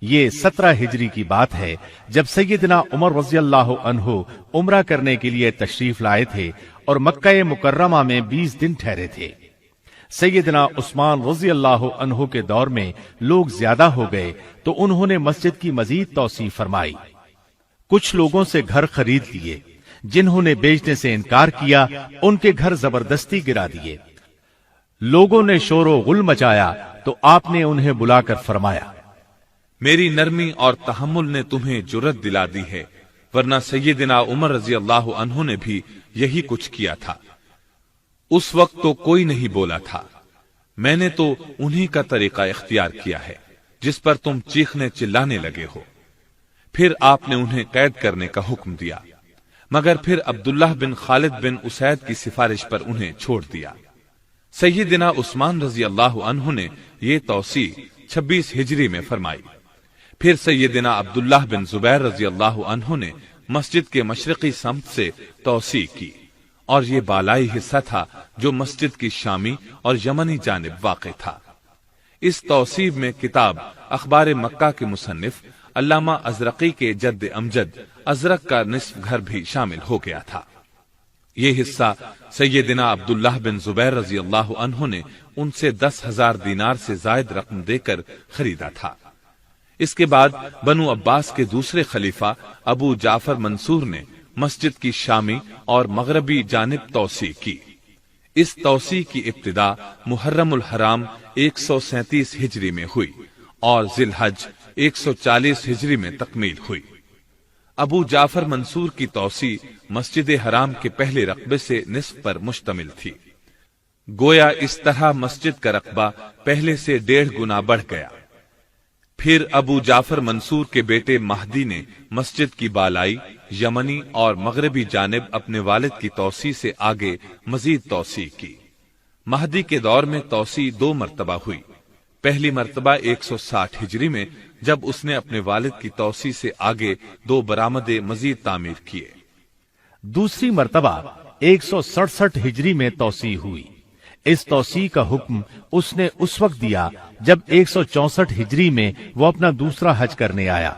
یہ 17 ہجری کی بات ہے جب سیدنا عمر رضی اللہ عنہ عمرہ کرنے کے لیے تشریف لائے تھے اور مکہ مکرمہ میں 20 دن ٹھہرے تھے۔ سیدنا عثمان رضی اللہ عنہ کے دور میں لوگ زیادہ ہو گئے تو انہوں نے مسجد کی مزید توسیع فرمائی۔ کچھ لوگوں سے گھر خرید لیے، جنہوں نے بیچنے سے انکار کیا ان کے گھر زبردستی گرا دیے۔ لوگوں نے شور و غل مچایا تو آپ نے انہیں بلا کر فرمایا، میری نرمی اور تحمل نے تمہیں جرت دلا دی ہے، ورنہ سیدنا عمر رضی اللہ عنہ نے بھی یہی کچھ کیا تھا۔ اس وقت تو کوئی نہیں بولا تھا، میں نے تو انہی کا طریقہ اختیار کیا ہے جس پر تم چیخنے چلانے لگے ہو۔ پھر آپ نے انہیں قید کرنے کا حکم دیا، مگر پھر عبداللہ بن خالد بن اسید کی سفارش پر انہیں چھوڑ دیا۔ سیدنا عثمان رضی اللہ عنہ نے یہ توسیع 26 ہجری میں فرمائی۔ پھر سیدنا عبداللہ بن زبیر رضی اللہ عنہ نے مسجد کے مشرقی سمت سے توسیع کی، اور یہ بالائی حصہ تھا جو مسجد کی شامی اور یمنی جانب واقع تھا۔ اس توسیع میں کتاب اخبار مکہ کے مصنف علامہ ازرقی کے جد امجد ازرق کا نصف گھر بھی شامل ہو گیا تھا۔ یہ حصہ سیدنا عبداللہ بن زبیر رضی اللہ عنہ نے ان سے 10,000 دینار سے زائد رقم دے کر خریدا تھا۔ اس کے بعد بنو عباس کے دوسرے خلیفہ ابو جعفر منصور نے مسجد کی شامی اور مغربی جانب توسیع کی۔ اس توسیع کی ابتدا محرم الحرام 137 ہجری میں ہوئی اور ذی الحج 140 ہجری میں تکمیل ہوئی۔ ابو جعفر منصور کی توسیع مسجد حرام کے پہلے رقبے سے نصف پر مشتمل تھی۔ گویا اس طرح مسجد کا رقبہ پہلے سے 1.5 گنا بڑھ گیا۔ پھر ابو جعفر منصور کے بیٹے مہدی نے مسجد کی بالائی، یمنی اور مغربی جانب اپنے والد کی توسیع سے آگے مزید توسیع کی۔ مہدی کے دور میں توسیع 2 مرتبہ ہوئی۔ پہلی مرتبہ 160 ہجری میں جب اس نے اپنے والد کی توسیع سے آگے 2 برآمدے مزید تعمیر کیے۔ دوسری مرتبہ 167 ہجری میں توسیع ہوئی۔ اس توسیع کا حکم اس نے اس وقت دیا جب 164 ہجری میں وہ اپنا دوسرا حج کرنے آیا۔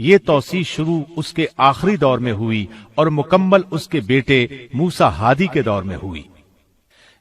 یہ توسیع شروع اس کے آخری دور میں ہوئی اور مکمل اس کے بیٹے موسیٰ ہادی کے دور میں ہوئی۔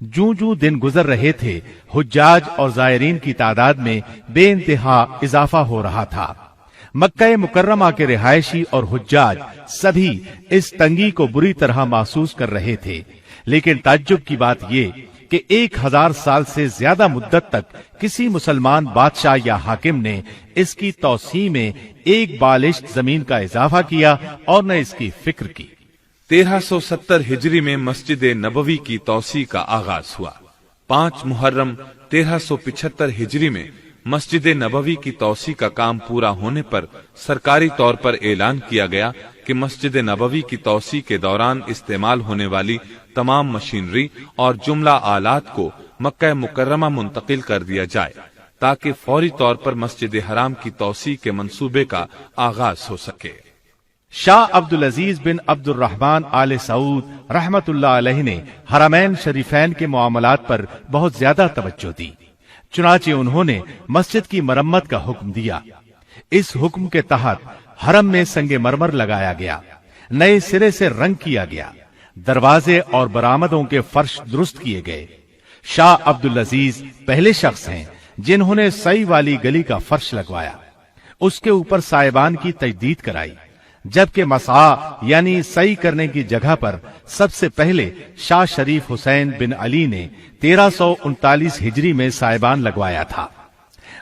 جوں جوں دن گزر رہے تھے حجاج اور زائرین کی تعداد میں بے انتہا اضافہ ہو رہا تھا۔ مکہ مکرمہ کے رہائشی اور حجاج سبھی اس تنگی کو بری طرح محسوس کر رہے تھے، لیکن تعجب کی بات یہ کہ 1000 سال سے زیادہ مدت تک کسی مسلمان بادشاہ یا حاکم نے اس کی توسیع میں ایک بالشت زمین کا اضافہ کیا اور نہ اس کی فکر کی۔ 1370 ہجری میں مسجد نبوی کی توسیع کا آغاز ہوا۔ 5 محرم 1375 ہجری میں مسجد نبوی کی توسیع کا کام پورا ہونے پر سرکاری طور پر اعلان کیا گیا کہ مسجد نبوی کی توسیع کے دوران استعمال ہونے والی تمام مشینری اور جملہ آلات کو مکہ مکرمہ منتقل کر دیا جائے تاکہ فوری طور پر مسجد حرام کی توسیع کے منصوبے کا آغاز ہو سکے۔ شاہ عبدالعزیز بن عبد الرحمن آل سعود رحمت اللہ علیہ نے حرمین شریفین کے معاملات پر بہت زیادہ توجہ دی، چنانچہ انہوں نے مسجد کی مرمت کا حکم دیا۔ اس حکم کے تحت حرم میں سنگ مرمر لگایا گیا، نئے سرے سے رنگ کیا گیا، دروازے اور برآمدوں کے فرش درست کیے گئے۔ شاہ عبدالعزیز پہلے شخص ہیں جنہوں نے سعی والی گلی کا فرش لگوایا، اس کے اوپر سائبان کی تجدید کرائی، جبکہ مسعی یعنی سعی کرنے کی جگہ پر سب سے پہلے شاہ شریف حسین بن علی نے 1339 ہجری میں سائبان لگوایا تھا۔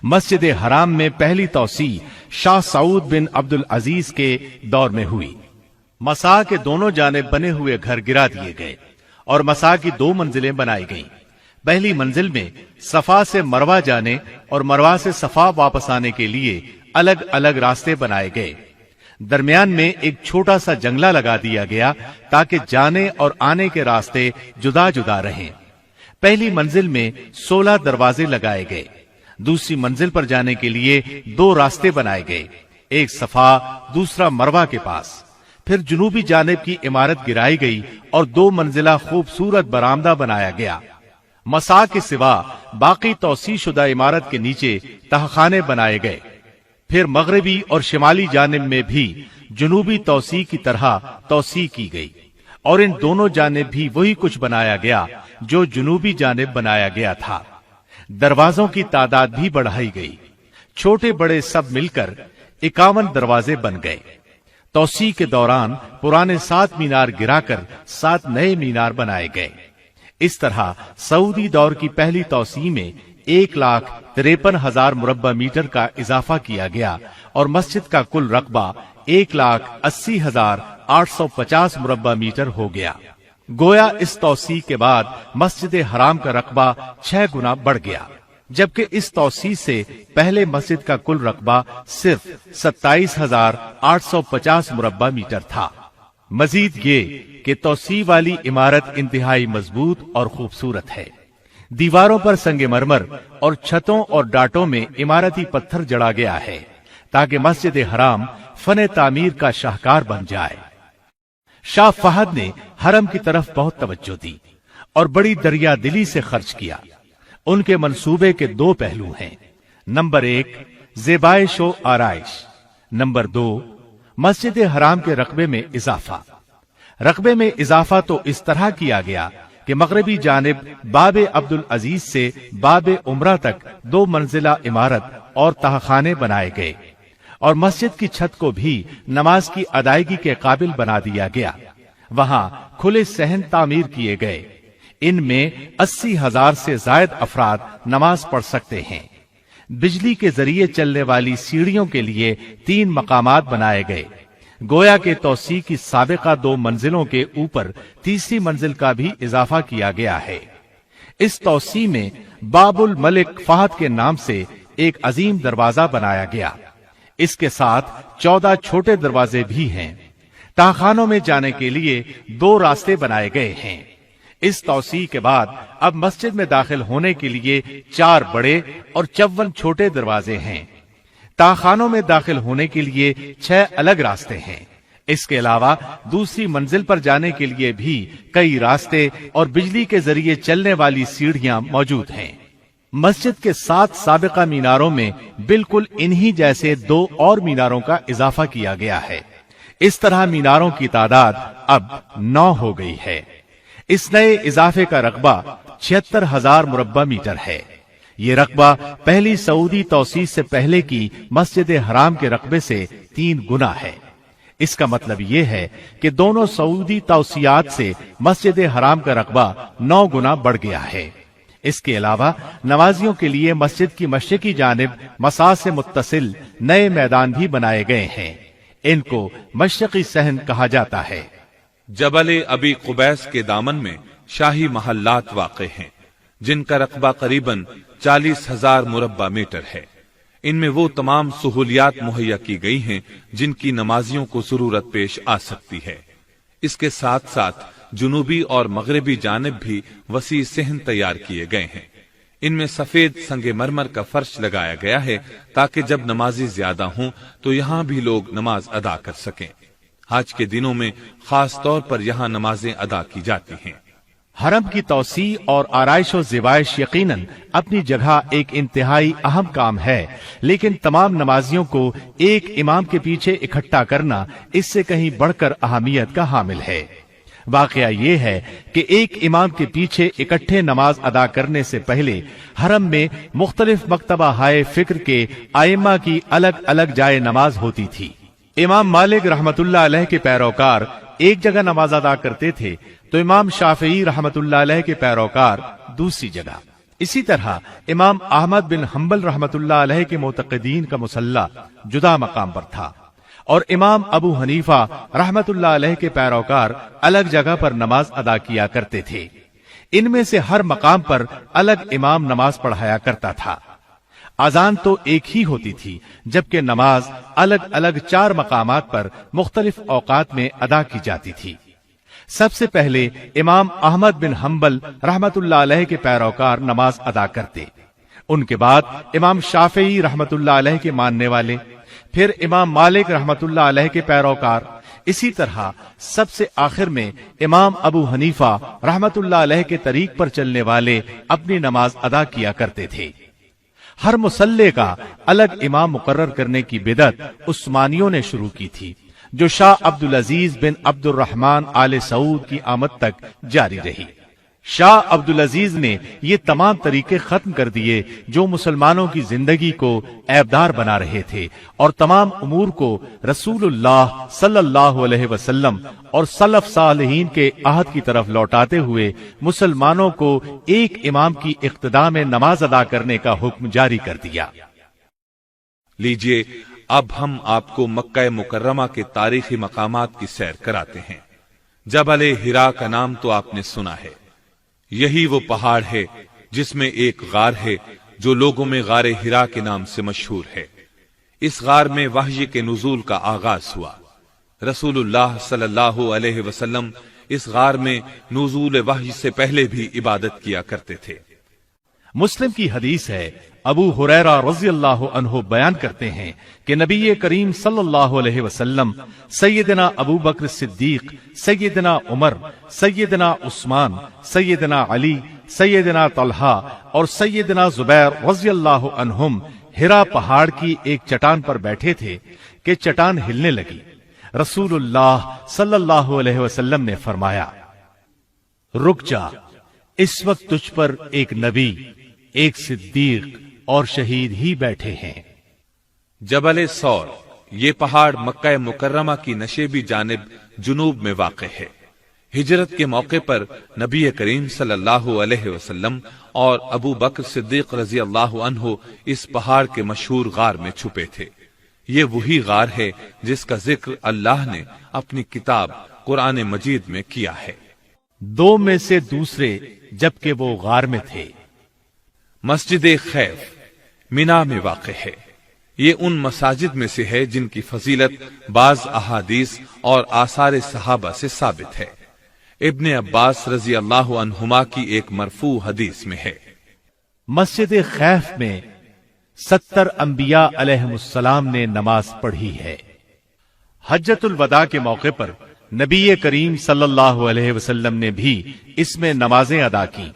مسجد حرام میں پہلی توسیع شاہ سعود بن عبدالعزیز کے دور میں ہوئی۔ مسعی کے دونوں جانب بنے ہوئے گھر گرا دیے گئے اور مسعی کی 2 منزلیں بنائی گئیں۔ پہلی منزل میں صفا سے مروہ جانے اور مروہ سے صفا واپس آنے کے لیے الگ الگ راستے بنائے گئے۔ درمیان میں ایک چھوٹا سا جنگلہ لگا دیا گیا تاکہ جانے اور آنے کے راستے جدا جدا رہیں۔ پہلی منزل میں 16 دروازے لگائے گئے۔ دوسری منزل پر جانے کے لیے 2 راستے بنائے گئے، ایک صفا دوسرا مروہ کے پاس۔ پھر جنوبی جانب کی عمارت گرائی گئی اور 2 منزلہ خوبصورت برآمدہ بنایا گیا۔ مسعی کے سوا باقی توسیع شدہ عمارت کے نیچے تہخانے بنائے گئے۔ پھر مغربی اور شمالی جانب میں بھی جنوبی توسیع کی طرح توسیع کی گئی اور ان دونوں جانب بھی وہی کچھ بنایا گیا جو جنوبی جانب بنایا گیا تھا۔ دروازوں کی تعداد بھی بڑھائی گئی، چھوٹے بڑے سب مل کر 51 دروازے بن گئے۔ توسیع کے دوران پرانے 7 مینار گرا کر 7 نئے مینار بنائے گئے۔ اس طرح سعودی دور کی پہلی توسیع میں 1,53,000 مربع میٹر کا اضافہ کیا گیا اور مسجد کا کل رقبہ 1,80,850 مربع میٹر ہو گیا۔ گویا اس توسیع کے بعد مسجد حرام کا رقبہ 6 گنا بڑھ گیا، جبکہ اس توسیع سے پہلے مسجد کا کل رقبہ صرف 27,850 مربع میٹر تھا۔ مزید یہ کہ توسیع والی عمارت انتہائی مضبوط اور خوبصورت ہے۔ دیواروں پر سنگ مرمر اور چھتوں اور ڈاٹوں میں عمارتی پتھر جڑا گیا ہے تاکہ مسجد حرام فن تعمیر کا شاہکار بن جائے۔ شاہ فہد نے حرم کی طرف بہت توجہ دی اور بڑی دریا دلی سے خرچ کیا۔ ان کے منصوبے کے 2 پہلو ہیں، نمبر 1 زیبائش و آرائش، نمبر 2 مسجد حرام کے رقبے میں اضافہ۔ رقبے میں اضافہ تو اس طرح کیا گیا کہ مغربی جانب باب عبدالعزیز سے باب عمرہ تک 2 منزلہ عمارت اور تہخانے بنائے گئے اور مسجد کی چھت کو بھی نماز کی ادائیگی کے قابل بنا دیا گیا۔ وہاں کھلے صحن تعمیر کیے گئے، ان میں 80,000 سے زائد افراد نماز پڑھ سکتے ہیں۔ بجلی کے ذریعے چلنے والی سیڑھیوں کے لیے 3 مقامات بنائے گئے۔ گویا کے توسیع کی سابقہ 2 منزلوں کے اوپر تیسری منزل کا بھی اضافہ کیا گیا ہے۔ اس توسیع میں باب الملک فہد کے نام سے ایک عظیم دروازہ بنایا گیا۔ اس کے ساتھ 14 چھوٹے دروازے بھی ہیں۔ تہخانوں میں جانے کے لیے 2 راستے بنائے گئے ہیں۔ اس توسیع کے بعد اب مسجد میں داخل ہونے کے لیے 4 بڑے اور 54 چھوٹے دروازے ہیں۔ تہخانوں میں داخل ہونے کے لیے 6 الگ راستے ہیں۔ اس کے علاوہ دوسری منزل پر جانے کے لیے بھی کئی راستے اور بجلی کے ذریعے چلنے والی سیڑھیاں موجود ہیں۔ مسجد کے 7 سابقہ میناروں میں بالکل انہی جیسے 2 اور میناروں کا اضافہ کیا گیا ہے۔ اس طرح میناروں کی تعداد اب 9 ہو گئی ہے۔ اس نئے اضافے کا رقبہ 76,000 مربع میٹر ہے۔ یہ رقبہ پہلی سعودی توسیع سے پہلے کی مسجد حرام کے رقبے سے 3 گنا ہے۔ اس کا مطلب یہ ہے کہ دونوں سعودی توسیعات سے مسجد حرام کا رقبہ 9 گنا بڑھ گیا ہے۔ اس کے علاوہ نمازیوں کے لیے مسجد کی مشرقی جانب مساح سے متصل نئے میدان بھی بنائے گئے ہیں۔ ان کو مشرقی صحن کہا جاتا ہے۔ جبل ابی قبیس کے دامن میں شاہی محلات واقع ہیں، جن کا رقبہ قریباً 40,000 مربع میٹر ہے۔ ان میں وہ تمام سہولیات مہیا کی گئی ہیں جن کی نمازیوں کو ضرورت پیش آ سکتی ہے۔ اس کے ساتھ ساتھ جنوبی اور مغربی جانب بھی وسیع صحن تیار کیے گئے ہیں۔ ان میں سفید سنگ مرمر کا فرش لگایا گیا ہے تاکہ جب نمازی زیادہ ہوں تو یہاں بھی لوگ نماز ادا کر سکیں۔ حج کے دنوں میں خاص طور پر یہاں نمازیں ادا کی جاتی ہیں۔ حرم کی توسیع اور آرائش و زیبائش یقیناً اپنی جگہ ایک انتہائی اہم کام ہے، لیکن تمام نمازیوں کو ایک امام کے پیچھے اکٹھا کرنا اس سے کہیں بڑھ کر اہمیت کا حامل ہے۔ واقعہ یہ ہے کہ ایک امام کے پیچھے اکٹھے نماز ادا کرنے سے پہلے حرم میں مختلف مکتبہ ہائے فکر کے ائمہ کی الگ الگ جائے نماز ہوتی تھی۔ امام مالک رحمت اللہ علیہ کے پیروکار ایک جگہ نماز ادا کرتے تھے تو امام شافعی رحمت اللہ علیہ کے پیروکار دوسری جگہ۔ اسی طرح امام احمد بن حنبل رحمت اللہ علیہ کے معتقدین کا مصلی جدا مقام پر تھا، اور امام ابو حنیفہ رحمت اللہ علیہ کے پیروکار الگ جگہ پر نماز ادا کیا کرتے تھے۔ ان میں سے ہر مقام پر الگ امام نماز پڑھایا کرتا تھا۔ اذان تو ایک ہی ہوتی تھی، جبکہ نماز الگ الگ 4 مقامات پر مختلف اوقات میں ادا کی جاتی تھی۔ سب سے پہلے امام احمد بن حنبل رحمت اللہ علیہ کے پیروکار نماز ادا کرتے، ان کے بعد امام شافعی رحمت اللہ علیہ کے ماننے والے، پھر امام مالک رحمت اللہ علیہ کے پیروکار، اسی طرح سب سے آخر میں امام ابو حنیفہ رحمت اللہ علیہ کے طریق پر چلنے والے اپنی نماز ادا کیا کرتے تھے۔ ہر مصلی کا الگ امام مقرر کرنے کی بدعت عثمانیوں نے شروع کی تھی، جو شاہ عبدالعزیز بن عبد الرحمن آل سعود کی آمد تک جاری رہی۔ شاہ عبدالعزیز نے یہ تمام طریقے ختم کر دیے جو مسلمانوں کی زندگی کو عیبدار بنا رہے تھے، اور تمام امور کو رسول اللہ صلی اللہ علیہ وسلم اور سلف صالحین کے عہد کی طرف لوٹاتے ہوئے مسلمانوں کو ایک امام کی اقتداء میں نماز ادا کرنے کا حکم جاری کر دیا۔ لیجئے اب ہم آپ کو مکہ مکرمہ کے تاریخی مقامات کی سیر کراتے ہیں۔ جبل حرا کا نام تو آپ نے سنا ہے۔ یہی وہ پہاڑ ہے جس میں ایک غار ہے جو لوگوں میں غار حرا کے نام سے مشہور ہے۔ اس غار میں وحی کے نزول کا آغاز ہوا۔ رسول اللہ صلی اللہ علیہ وسلم اس غار میں نزول وحی سے پہلے بھی عبادت کیا کرتے تھے۔ مسلم کی حدیث ہے، ابو ہریرہ رضی اللہ عنہ بیان کرتے ہیں کہ نبی کریم صلی اللہ علیہ وسلم سیدنا ابو بکر صدیق، سیدنا عمر، سیدنا عثمان، سیدنا علی، سیدنا طلحہ اور سیدنا زبیر رضی اللہ عنہم حرا پہاڑ کی ایک چٹان پر بیٹھے تھے کہ چٹان ہلنے لگی۔ رسول اللہ صلی اللہ علیہ وسلم نے فرمایا، رک جا، اس وقت تجھ پر ایک نبی، ایک صدیق اور شہید ہی بیٹھے ہیں۔ جبل سور، یہ پہاڑ مکہ مکرمہ کی نشیبی جانب جنوب میں واقع ہے۔ ہجرت کے موقع پر نبی کریم صلی اللہ علیہ وسلم اور ابو بکر صدیق رضی اللہ عنہ اس پہاڑ کے مشہور غار میں چھپے تھے۔ یہ وہی غار ہے جس کا ذکر اللہ نے اپنی کتاب قرآن مجید میں کیا ہے۔ 2 میں سے دوسرے جبکہ وہ غار میں تھے۔ مسجد خیف مینا میں واقع ہے۔ یہ ان مساجد میں سے ہے جن کی فضیلت بعض احادیث اور آثار صحابہ سے ثابت ہے۔ ابن عباس رضی اللہ عنہما کی ایک مرفوع حدیث میں ہے، مسجد خیف میں 70 انبیاء علیہم السلام نے نماز پڑھی ہے۔ حجۃ الوداع کے موقع پر نبی کریم صلی اللہ علیہ وسلم نے بھی اس میں نمازیں ادا کی۔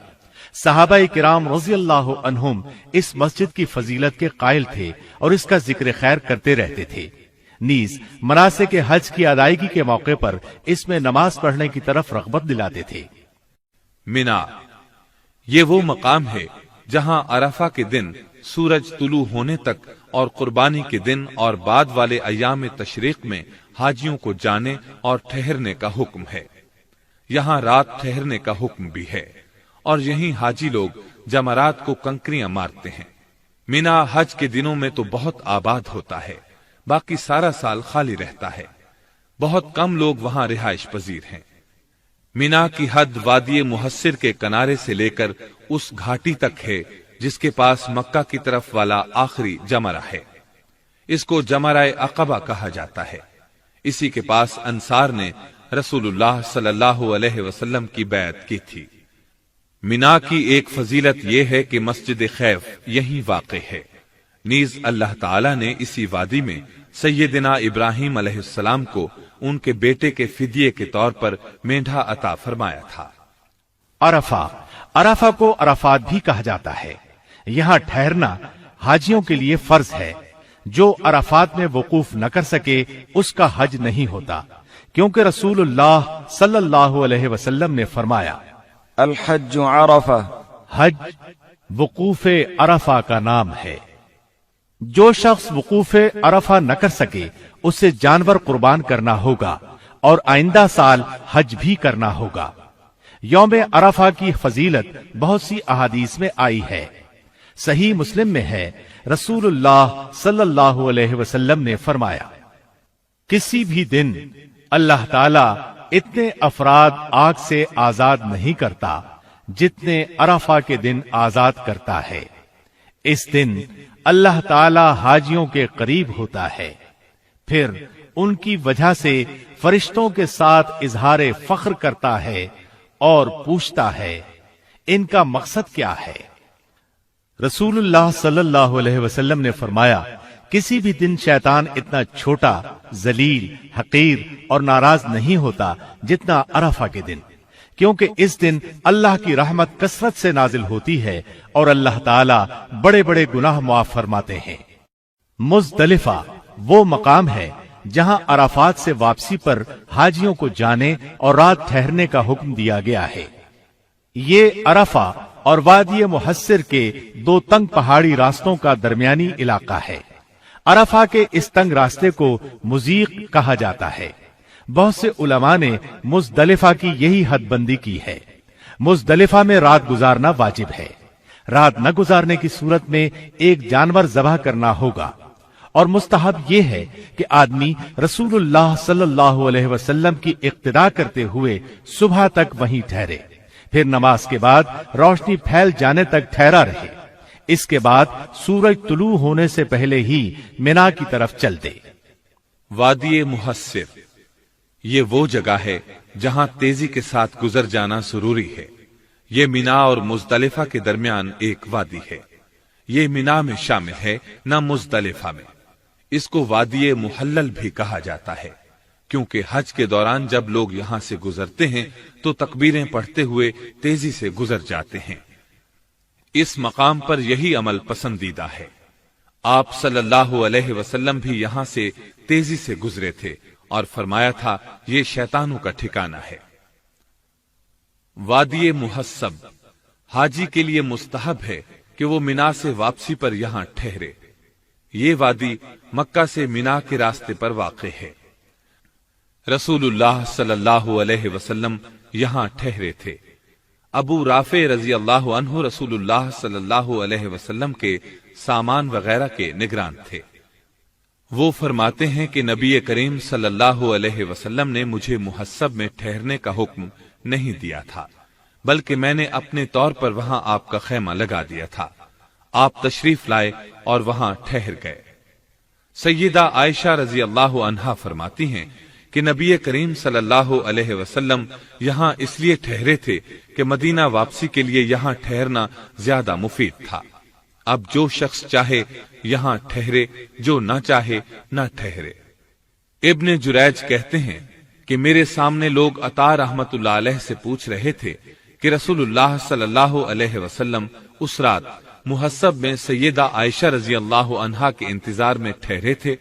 صحابہ کرام رضی اللہ عنہم اس مسجد کی فضیلت کے قائل تھے اور اس کا ذکر خیر کرتے رہتے تھے۔ نیز مناسک حج کی ادائیگی کے موقع پر اس میں نماز پڑھنے کی طرف رغبت دلاتے تھے۔ مینا، یہ وہ مقام ہے جہاں عرفہ کے دن سورج طلوع ہونے تک اور قربانی کے دن اور بعد والے ایام تشریق میں حاجیوں کو جانے اور ٹھہرنے کا حکم ہے۔ یہاں رات ٹھہرنے کا حکم بھی ہے، اور یہیں حاجی لوگ جمرات کو کنکریاں مارتے ہیں۔ مینا حج کے دنوں میں تو بہت آباد ہوتا ہے، باقی سارا سال خالی رہتا ہے۔ بہت کم لوگ وہاں رہائش پذیر ہیں۔ مینا کی حد وادی محصر کے کنارے سے لے کر اس گھاٹی تک ہے جس کے پاس مکہ کی طرف والا آخری جمرہ ہے۔ اس کو جمرہ عقبہ کہا جاتا ہے۔ اسی کے پاس انصار نے رسول اللہ صلی اللہ علیہ وسلم کی بیعت کی تھی۔ مینا کی ایک فضیلت یہ ہے کہ مسجد خیف یہیں واقع ہے۔ نیز اللہ تعالی نے اسی وادی میں سیدنا ابراہیم علیہ السلام کو ان کے بیٹے کے فدیے کے طور پر مینڈھا عطا فرمایا تھا۔ عرفہ کو عرفات بھی کہا جاتا ہے۔ یہاں ٹھہرنا حاجیوں کے لیے فرض ہے۔ جو عرفات میں وقوف نہ کر سکے اس کا حج نہیں ہوتا، کیونکہ رسول اللہ صلی اللہ علیہ وسلم نے فرمایا، الحج عرفہ، حج وقوف عرفہ کا نام ہے۔ جو شخص وقوف عرفہ نہ کر سکے اسے جانور قربان کرنا ہوگا اور آئندہ سال حج بھی کرنا ہوگا۔ یوم عرفہ کی فضیلت بہت سی احادیث میں آئی ہے۔ صحیح مسلم میں ہے، رسول اللہ صلی اللہ علیہ وسلم نے فرمایا، کسی بھی دن اللہ تعالی اتنے افراد آگ سے آزاد نہیں کرتا جتنے عرفہ کے دن آزاد کرتا ہے۔ اس دن اللہ تعالی حاجیوں کے قریب ہوتا ہے، پھر ان کی وجہ سے فرشتوں کے ساتھ اظہار فخر کرتا ہے اور پوچھتا ہے، ان کا مقصد کیا ہے؟ رسول اللہ صلی اللہ علیہ وسلم نے فرمایا، کسی بھی دن شیطان اتنا چھوٹا، ذلیل، حقیر اور ناراض نہیں ہوتا جتنا عرفہ کے دن، کیونکہ اس دن اللہ کی رحمت کثرت سے نازل ہوتی ہے اور اللہ تعالی بڑے بڑے گناہ معاف فرماتے ہیں۔ مزدلفہ وہ مقام ہے جہاں عرفات سے واپسی پر حاجیوں کو جانے اور رات ٹھہرنے کا حکم دیا گیا ہے۔ یہ عرفہ اور وادی محصر کے دو تنگ پہاڑی راستوں کا درمیانی علاقہ ہے۔ عرفہ کے اس تنگ راستے کو مضیق کہا جاتا ہے۔ بہت سے علماء نے مزدلفہ کی یہی حد بندی کی ہے۔ مزدلفہ میں رات گزارنا واجب ہے۔ رات نہ گزارنے کی صورت میں ایک جانور ذبح کرنا ہوگا، اور مستحب یہ ہے کہ آدمی رسول اللہ صلی اللہ علیہ وسلم کی اقتداء کرتے ہوئے صبح تک وہیں ٹھہرے، پھر نماز کے بعد روشنی پھیل جانے تک ٹھہرا رہے۔ اس کے بعد سورج طلوع ہونے سے پہلے ہی مینا کی طرف چل دے۔ وادی محصر یہ وہ جگہ ہے جہاں تیزی کے ساتھ گزر جانا ضروری ہے۔ یہ مینا اور مزدلفہ کے درمیان ایک وادی ہے۔ یہ مینا میں شامل ہے، نہ مزدلفہ میں۔ اس کو وادی محلل بھی کہا جاتا ہے، کیونکہ حج کے دوران جب لوگ یہاں سے گزرتے ہیں تو تکبیریں پڑھتے ہوئے تیزی سے گزر جاتے ہیں۔ اس مقام پر یہی عمل پسندیدہ ہے۔ آپ صلی اللہ علیہ وسلم بھی یہاں سے تیزی سے گزرے تھے اور فرمایا تھا، یہ شیطانوں کا ٹھکانہ ہے۔ وادی محصب حاجی کے لیے مستحب ہے کہ وہ مینا سے واپسی پر یہاں ٹھہرے۔ یہ وادی مکہ سے مینا کے راستے پر واقع ہے۔ رسول اللہ صلی اللہ علیہ وسلم یہاں ٹھہرے تھے۔ ابو رافع رضی اللہ عنہ رسول اللہ صلی اللہ علیہ وسلم کے سامان وغیرہ کے نگران تھے۔ وہ فرماتے ہیں کہ نبی کریم صلی اللہ علیہ وسلم نے مجھے محصب میں ٹھہرنے کا حکم نہیں دیا تھا، بلکہ میں نے اپنے طور پر وہاں آپ کا خیمہ لگا دیا تھا۔ آپ تشریف لائے اور وہاں ٹھہر گئے۔ سیدہ عائشہ رضی اللہ عنہا فرماتی ہیں کہ نبی کریم صلی اللہ علیہ وسلم یہاں اس لیے ٹھہرے تھے کہ مدینہ واپسی کے لیے یہاں ٹھہرنا زیادہ مفید تھا۔ اب جو شخص چاہے یہاں ٹھہرے، جو نہ چاہے نہ ٹھہرے۔ ابن جریج کہتے ہیں کہ میرے سامنے لوگ عطا رحمت اللہ علیہ سے پوچھ رہے تھے کہ رسول اللہ صلی اللہ علیہ وسلم اس رات محصب میں سیدہ عائشہ رضی اللہ عنہا کے انتظار میں ٹھہرے تھے؟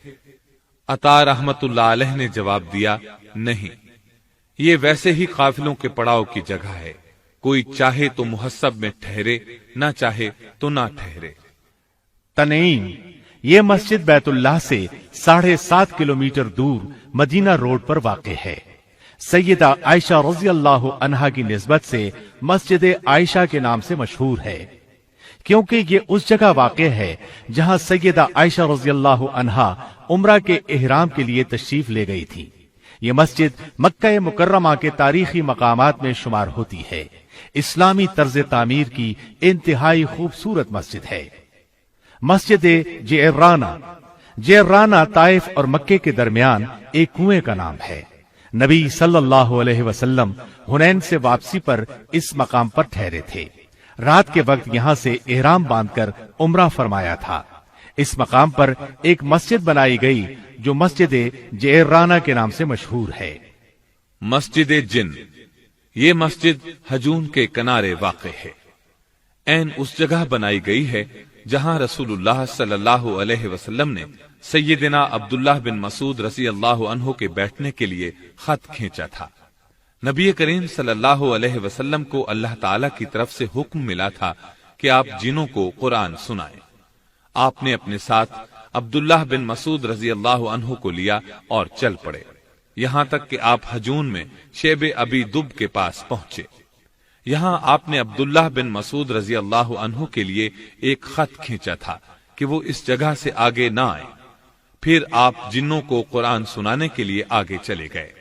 عطا رحمت اللہ علیہ نے جواب دیا، نہیں، یہ ویسے ہی قافلوں کے پڑاؤ کی جگہ ہے، کوئی چاہے تو محسب میں ٹھہرے، نہ چاہے تو نہ ٹھہرے۔ تنعیم، یہ مسجد بیت اللہ سے 7.5 کلومیٹر دور مدینہ روڈ پر واقع ہے۔ سیدہ عائشہ رضی اللہ عنہا کی نسبت سے مسجد عائشہ کے نام سے مشہور ہے، کیونکہ یہ اس جگہ واقع ہے جہاں سیدہ عائشہ رضی اللہ عنہا عمرہ کے احرام کے لیے تشریف لے گئی تھی۔ یہ مسجد مکہ مکرمہ کے تاریخی مقامات میں شمار ہوتی ہے۔ اسلامی طرز تعمیر کی انتہائی خوبصورت مسجد ہے۔ مسجد جعرانہ طائف اور مکے کے درمیان ایک کنویں کا نام ہے۔ نبی صلی اللہ علیہ وسلم حنین سے واپسی پر اس مقام پر ٹھہرے تھے۔ رات کے وقت یہاں سے احرام باندھ کر عمرہ فرمایا تھا۔ اس مقام پر ایک مسجد بنائی گئی جو مسجد جعرانہ کے نام سے مشہور ہے۔ مسجد جن، یہ مسجد حجون کے کنارے واقع ہے۔ عین اس جگہ بنائی گئی ہے جہاں رسول اللہ صلی اللہ علیہ وسلم نے سیدنا عبداللہ بن مسعود رضی اللہ عنہ کے بیٹھنے کے لیے خط کھینچا تھا۔ نبی کریم صلی اللہ علیہ وسلم کو اللہ تعالی کی طرف سے حکم ملا تھا کہ آپ جنوں کو قرآن سنائیں۔ آپ نے اپنے ساتھ عبداللہ بن مسعود رضی اللہ عنہ کو لیا اور چل پڑے، یہاں تک کہ آپ حجون میں شیب ابی دب کے پاس پہنچے۔ یہاں آپ نے عبداللہ بن مسعود رضی اللہ عنہ کے لیے ایک خط کھینچا تھا کہ وہ اس جگہ سے آگے نہ آئیں۔ پھر آپ جنوں کو قرآن سنانے کے لیے آگے چلے گئے۔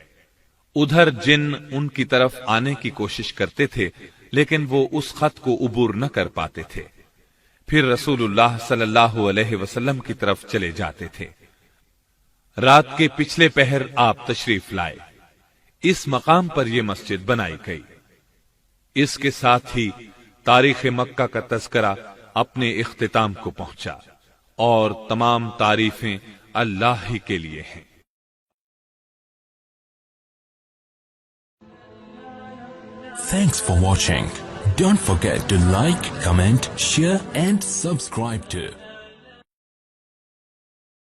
ادھر جن ان کی طرف آنے کی کوشش کرتے تھے، لیکن وہ اس خط کو عبور نہ کر پاتے تھے۔ پھر رسول اللہ صلی اللہ علیہ وسلم کی طرف چلے جاتے تھے۔ رات کے پچھلے پہر آپ تشریف لائے۔ اس مقام پر یہ مسجد بنائی گئی۔ اس کے ساتھ ہی تاریخ مکہ کا تذکرہ اپنے اختتام کو پہنچا، اور تمام تعریفیں اللہ ہی کے لیے ہیں۔ Thanks for watching. Don't forget to like, comment, share and subscribe to